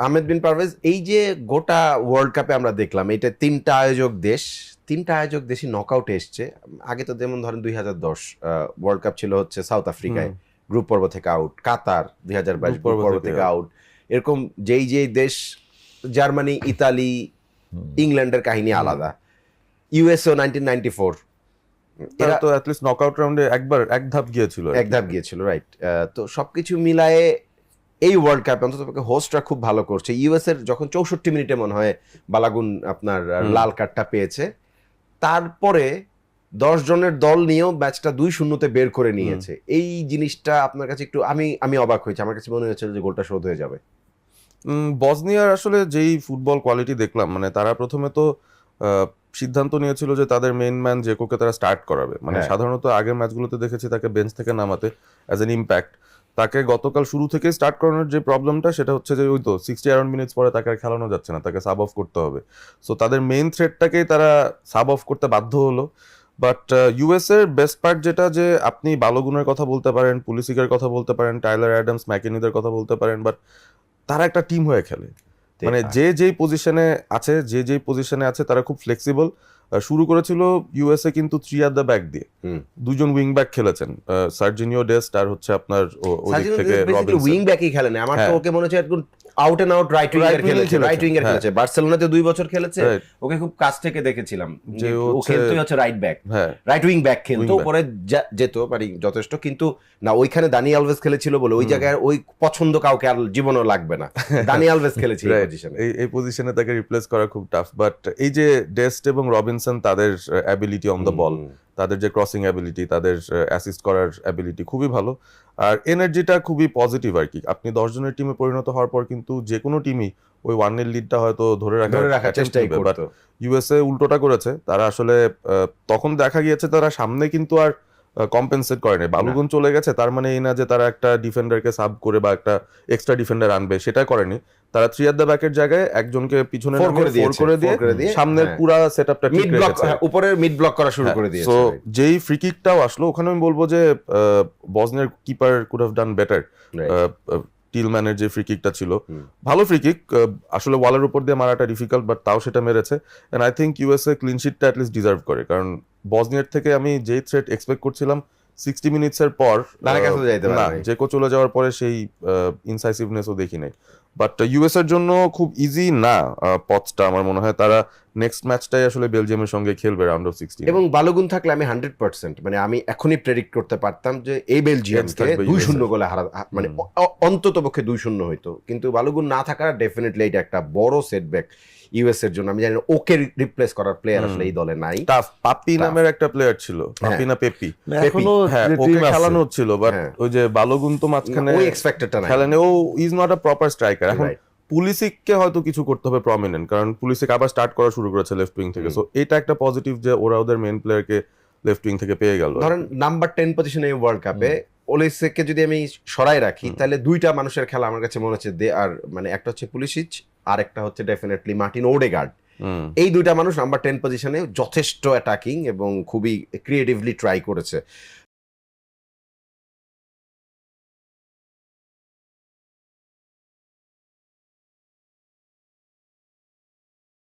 আহমেদ বিন পারভেজ, এই যে গোটা ওয়ার্ল্ড কাপে আমরা দেখলাম এটা তিনটা আয়োজক দেশই নকআউটে এসছে। আগে তো যেমন ধরেন 2010 ওয়ার্ল্ড কাপ ছিল হচ্ছে সাউথ আফ্রিকায়, গ্রুপ পর্ব থেকে আউট। কাতার 2022 গ্রুপ পর্ব থেকে আউট। এরকম যেই দেশ, জার্মানি, ইতালি, ইংল্যান্ডের কাহিনী আলাদা। ইউএসও 1994 এরা তো অ্যাটলিস্ট নকআউট রাউন্ডে এক ধাপ গিয়েছিল, রাইট। তো সবকিছু মিলায়ে এই ওয়ার্ল্ড কাপ অন্তত হোস্টরা খুব ভালো করছে। ইউএস এর যখন 64 মিনিটে মনে হয় বালাগুন আপনার লাল কার্ডটা পেয়েছে, তারপরে 10 জনের দল নিয়েও ম্যাচটা 2-0 বের করে নিয়েছে। এই জিনিসটা আপনার কাছে একটু আমি অবাক হয়েছি। আমার কাছে মনে হয়েছিল যে গোলটা শোধ হয়ে যাবে। বসনিয়ার আসলে যেই ফুটবল কোয়ালিটি দেখলাম, মানে তারা প্রথমে তো সিদ্ধান্ত নিয়েছিল যে তাদের মেইন ম্যান জেকোকে তারা স্টার্ট করাবে। মানে সাধারণত আগের ম্যাচগুলোতে দেখেছি তাকে বেঞ্চ থেকে নামাতে অ্যাজ এন ইম্প্যাক্ট। তাকে গতকাল শুরু থেকে স্টার্ট করানোর যে প্রবলেমটা সেটা হচ্ছে যে ওই তো 60 অ্যারাউন্ড মিনিটস পরে তাকে আর খেলানো যাচ্ছে না, তাকে সাব অফ করতে হবে। সো তাদের মেইন থ্রেটটাকেই তারা সাব অফ করতে বাধ্য হলো। বাট ইউএস এর বেস্ট পার্ট যেটা, যে আপনি বালোগুনের কথা বলতে পারেন, পুলিসিকের কথা বলতে পারেন, টাইলার অ্যাডামস, ম্যাকেনিদের কথা বলতে পারেন, বাট তারা একটা টিম হয়ে খেলে। মানে যেই পজিশনে আছে তারা খুব ফ্লেক্সিবল। শুরু করেছিল ইউএসএ কিন্তু 3 at the back দিয়ে, দুজন উইং ব্যাক খেলেছেন, সার্জিনিও ডেস্ট আর হচ্ছে আপনার ওদিক থেকে রবিনসন। উইং ব্যাকই খেলে না, আমার তো ওকে মনে হচ্ছে একদম out and out right winger খেলেছে। বার্সেলোনাতে 2 বছর খেলেছে, ওকে খুব কাছ থেকে দেখেছিলাম যে ও খেলতোই হচ্ছে right back, right wing back খেলতো, পরে যেত পারি যথেষ্ট। কিন্তু না, ওইখানে দানি আলভেজ খেলেছিল বলে ওই জায়গায় ওই পছন্দ কাউকে আর জীবনও লাগবে না, দানি আলভেজ খেলেছিল এই পজিশনে তাকে রিপ্লেস করা খুব টাফ। বাট এই যে ডেস্ট এবং রবিনসন, তাদের অ্যাবিলিটি অন দ্য বল, তাদের যে ক্রসিং অ্যাবিলিটি, তাদের অ্যাসিস্ট করার অ্যাবিলিটি খুবই ভালো। আর এনার্জিটা খুবই পজিটিভ আর কি। আপনি 10 জনের টিমে পরিণত হওয়ার পর কিন্তু যে কোনো টিমই ওই 1-0 লিডটা হয়তো ধরে রাখার চেষ্টাই করবে। বাট ইউএসএ উল্টোটা করেছে। তারা আসলে তখন দেখা গিয়েছে তারা সামনে কিন্তু আর কম্পেনসেট করেনি। বালুগুন চলে গেছে তার মানে এই না যে তারা একটা ডিফেন্ডারকে সাব করে বা একটা এক্সট্রা ডিফেন্ডার আনবে, সেটা করেনি। তারা 3 at the back এর জায়গায় একজনকে পিছনে 4 করে দিয়ে সামনের পুরো সেটআপটা ঠিক রেখেছে, উপরের মিড ব্লক করা শুরু করে দিয়েছে। সো যেই ফ্রি কিকটাও আসলো ওখানে আমি বলবো যে বসনিয়ার keeper could have done better. টিলম্যানের যে ফ্রি কিকটা ছিল, ভালো ফ্রি কিক, আসলে ওয়ালের উপর দিয়ে মারাটা ডিফিকাল্ট, বাট তাও সেটা মেরেছে। And I think USA clean শিটটা অ্যাটলিস্ট ডিজার্ভ করে, কারণ বসনিয়ার থেকে আমি যেই থ্রেট এক্সপেক্ট করছিলাম 60 মিনিটসের পর না, জেকো চলে যাওয়ার পরে সেই ইনসাইসিভনেসও দেখি নাই। বাট ইউএস এর জন্য খুব ইজি না পথটা, আমার মনে হয় তারা নেক্সট ম্যাচটাই আসলে বেলজিয়ামের সঙ্গে খেলবে রাউন্ড অফ 16। এবং বালোগুন থাকলে আমি 100%, মানে আমি এখনই প্রেডিক্ট করতে পারতাম যে এই বেলজিয়ামকে 2-0 গোলে মানে অন্তত পক্ষে 2-0 হইতো। কিন্তু বালোগুন না থাকা ডেফিনেটলি এটা একটা বড় সেটব্যাক ইউএস এর জন্য। আমি জানি ওকে রিপ্লেস করার প্লেয়ার আসলে এই দলে নাই। পাপি নামের একটা প্লেয়ার ছিল, পাপি না পেপি, ওকে খেলানো হচ্ছিল, বাট ওই যে বালোগুন তো মাঝখানে ওই এক্সপেক্টেডটা নাই, খেলেনি। ও is not a proper striker. এখন পুলিসিককে হয়তো কিছু করতে হবে প্রমিনেন্ট, কারণ পুলিসিক আবার স্টার্ট করা শুরু করেছে লেফট উইং থেকে। সো এটা একটা পজিটিভ যে ওরা ওদের মেইন প্লেয়ারকে লেফট উইং থেকে পেয়ে গেল। ধরেন নাম্বার 10 পজিশনে এই ওয়ার্ল্ড কাপে ওলিসেককে যদি আমি সরাই রাখি, তাহলে দুইটা মানুষের খেলা আমার কাছে মনে হচ্ছে আর মানে একটা হচ্ছে পুলিসিচ আর একটা হচ্ছে ডেফিনেটলি মার্টিন ওডেগার্ড। এই দুইটা মানুষ নাম্বার 10 পজিশনে যথেষ্ট অ্যাটাকিং এবং খুবই ক্রিয়েটিভলি ট্রাই করেছে।